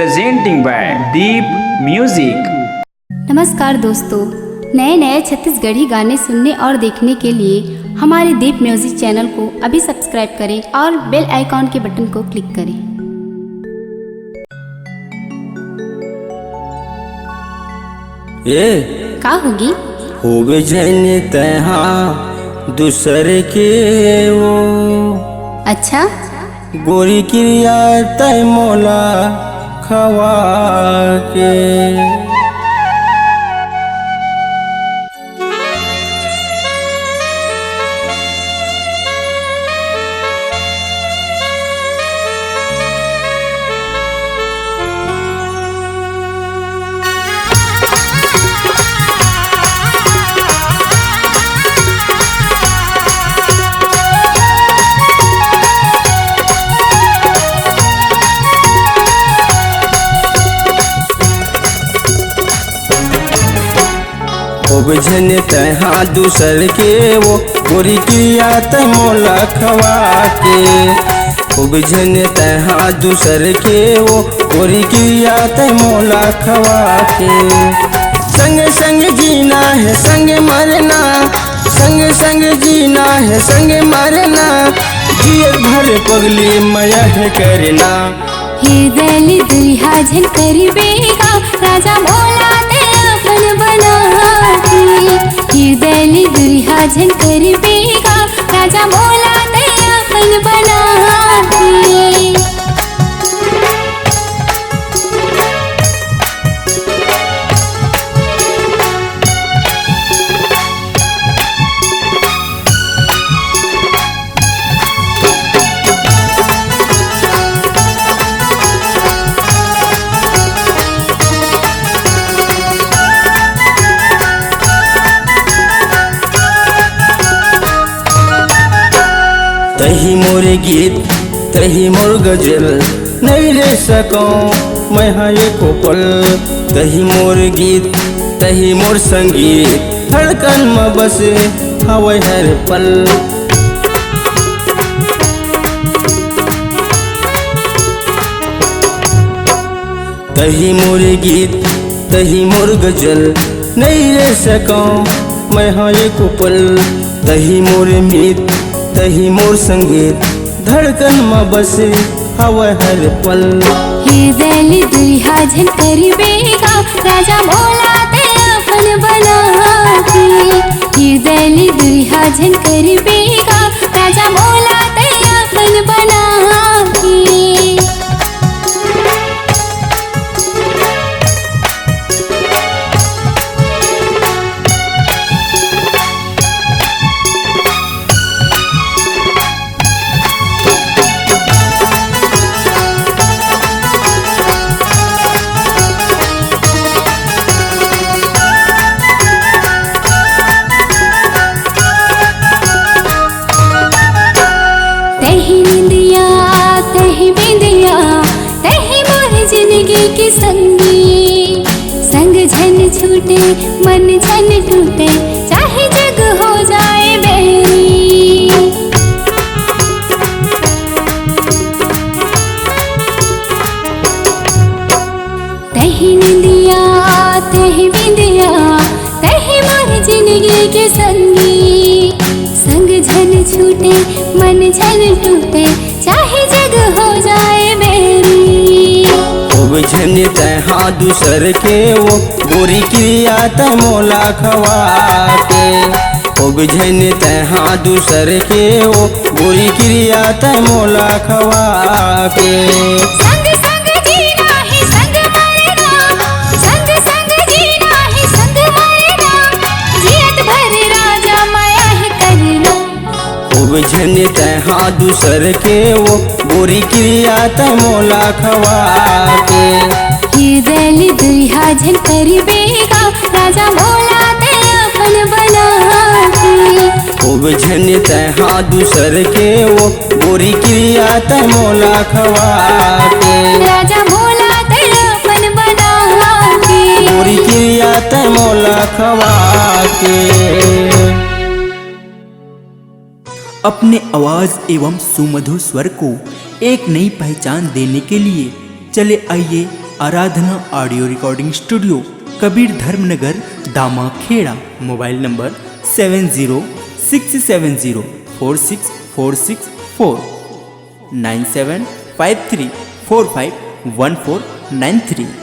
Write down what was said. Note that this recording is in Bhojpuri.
presenting by Deep Music। नमस्कार दोस्तों, नए नए छत्तीसगढ़ी गाने सुनने और देखने के लिए हमारे दीप म्यूजिक चैनल को अभी सब्सक्राइब करें और बेल आइकॉन के बटन को क्लिक करें। ये का होगी होवे जने तहा दूसरे के वो अच्छा गोरी क्रिया तय मोला खवा के जने तहा दूसर के वो गोरी क्रिया तय मोला खवा के जने तहा दूसर के वो गोरी क्रिया तय मोला खवा के संग संग जीना है संग मरना, संग संग जीना है संग मरना, जिए भर पगली मया है करना। हृदय दुल्हा झन करबेगा राजा भोला ते अपन बना हृदय दुल्हा झन करबेगा राजा भोला ते अपन बना तही मोर गीत तही मोर गजल नहीं रह सकूं मैं हाँ एको पल। तही मोर गीत तही मोर संगीत धड़कन में बसे हवे हर पल। तही मोर गीत तही मोर गजल नहीं रह सकूं मैं हाँ एको पल। तही मोर मीत तही मोर संगीत धड़कन में बसे हवा हर पल। हृदय दुल्हा झन करबेगा राजा भोला ते अपन बना हृदय दुल्हा झन करबेगा राजा भोला ते अपन बना संगी संग झन छूटे मन झन टूटे चाहे जग हो जाए बेरी। तही निंदिया तही बिंदिया तही मोर जिंदगी के संगी संग झन छूटे मन झन टूटे चाहे जग हो जाए बेरी। झने तहा दूसर के वो गोरी क्रिया तय मोला खवा के झने तहा दूसर के वो गोरी क्रिया तय मोला खवा के। संग संग जीना है संग मरना, संग संग जीना है संग मरना, जियत भर राजा माया है करना। झने तहा दूसर के वो गोरी क्रिया तय मोला खवा के हृदय दुल्हा झन करबेगा राजा भोला ते अपन बना झने तहा दूसर के वो गोरी क्रिया तय मोला खवा के राजा भोला ते अपन बना गोरी क्रिया तय मोला खवा के। अपने आवाज़ एवं सुमधुर स्वर को एक नई पहचान देने के लिए चले आइए Aradhana audio recording studio, Kabir Dharmnagar, Damakheda. Mobile number 7067046464 9753451493।